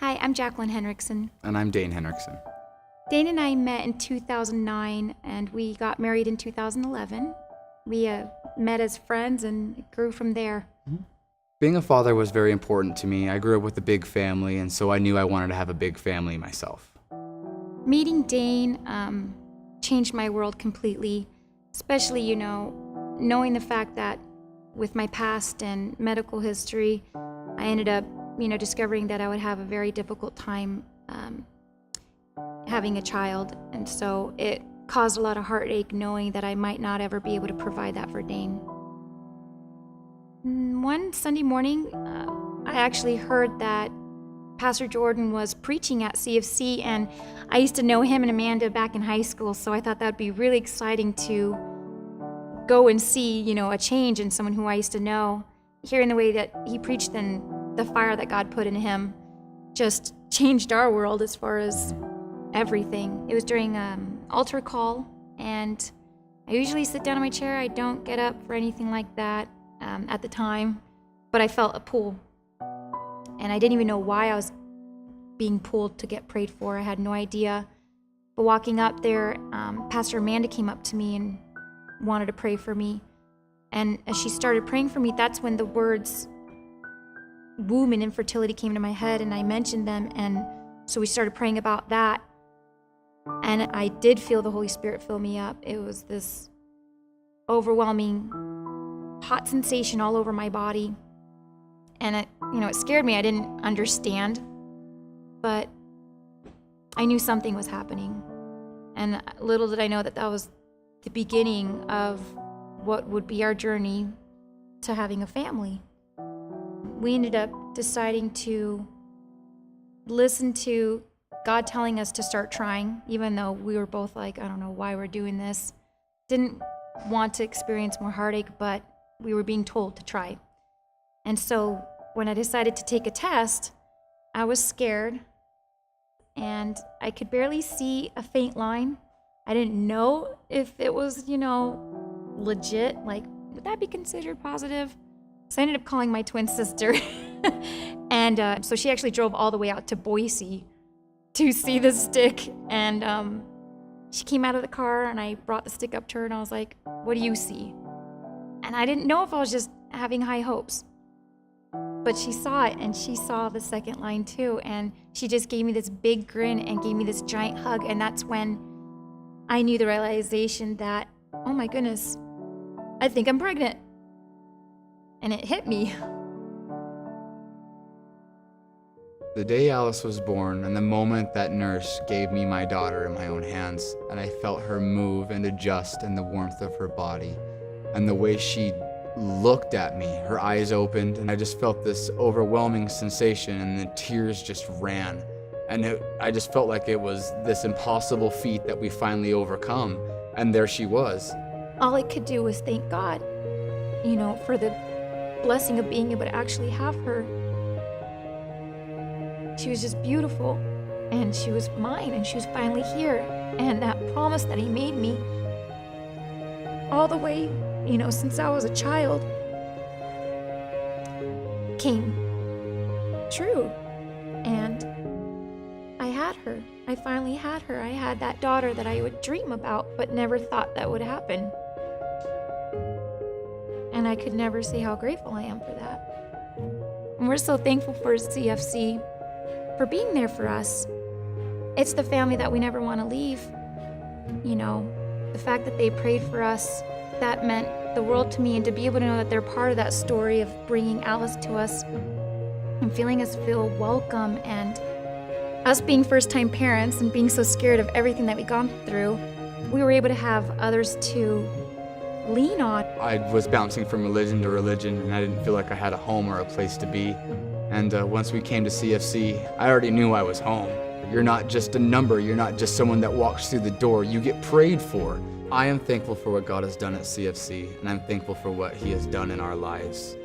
Hi, I'm Jacqueline Henriksen. And I'm Dane Henriksen. Dane and I met in 2009, and we got married in 2011. We met as friends and grew from there. Being a father was very important to me. I grew up with a big family, and so I knew I wanted to have a big family myself. Meeting Dane changed my world completely, especially, knowing the fact that with my past and medical history, I ended up, discovering that I would have a very difficult time having a child. And so it caused a lot of heartache knowing that I might not ever be able to provide that for Dane. One Sunday morning, I actually heard that Pastor Jordan was preaching at CFC, and I used to know him and Amanda back in high school, so I thought that would be really exciting to go and see, a change in someone who I used to know. Hearing the way that he preached and the fire that God put in him just changed our world as far as everything. It was during altar call, and I usually sit down in my chair. I don't get up for anything like that at the time, but I felt a pull, and I didn't even know why I was being pulled to get prayed for. I had no idea. But walking up there, Pastor Amanda came up to me and wanted to pray for me. And as she started praying for me, that's when the words womb and infertility came to my head, and I mentioned them, and so we started praying about that. And I did feel the Holy Spirit fill me up. It was this overwhelming hot sensation all over my body. And it scared me. I didn't understand, but I knew something was happening. And little did I know that that was the beginning of what would be our journey to having a family. We ended up deciding to listen to God telling us to start trying, even though we were both like, I don't know why we're doing this. Didn't want to experience more heartache, but we were being told to try. And so when I decided to take a test, I was scared, and I could barely see a faint line. I didn't know if it was, legit, like, would that be considered positive? So I ended up calling my twin sister, and so she actually drove all the way out to Boise to see the stick, and she came out of the car, and I brought the stick up to her, and I was like, what do you see? And I didn't know if I was just having high hopes, but she saw it, and she saw the second line too, and she just gave me this big grin and gave me this giant hug, and that's when I knew the realization that, oh my goodness, I think I'm pregnant. And it hit me. The day Alice was born, and the moment that nurse gave me my daughter in my own hands, and I felt her move and adjust in the warmth of her body, and the way she looked at me, her eyes opened, and I just felt this overwhelming sensation, and the tears just ran. And I just felt like it was this impossible feat that we finally overcome, and there she was. All I could do was thank God, for the blessing of being able to actually have her. She was just beautiful, and she was mine, and she was finally here. And that promise that he made me all the way, since I was a child, came true. And I had her. I finally had her. I had that daughter that I would dream about, but never thought that would happen. And I could never say how grateful I am for that. And we're so thankful for CFC, for being there for us. It's the family that we never want to leave. The fact that they prayed for us, that meant the world to me, and to be able to know that they're part of that story of bringing Alice to us and feeling us feel welcome, and us being first-time parents and being so scared of everything that we've gone through, we were able to have others to lean on. I was bouncing from religion to religion, and I didn't feel like I had a home or a place to be. And once we came to CFC, I already knew I was home. You're not just a number, you're not just someone that walks through the door, you get prayed for. I am thankful for what God has done at CFC, and I'm thankful for what He has done in our lives.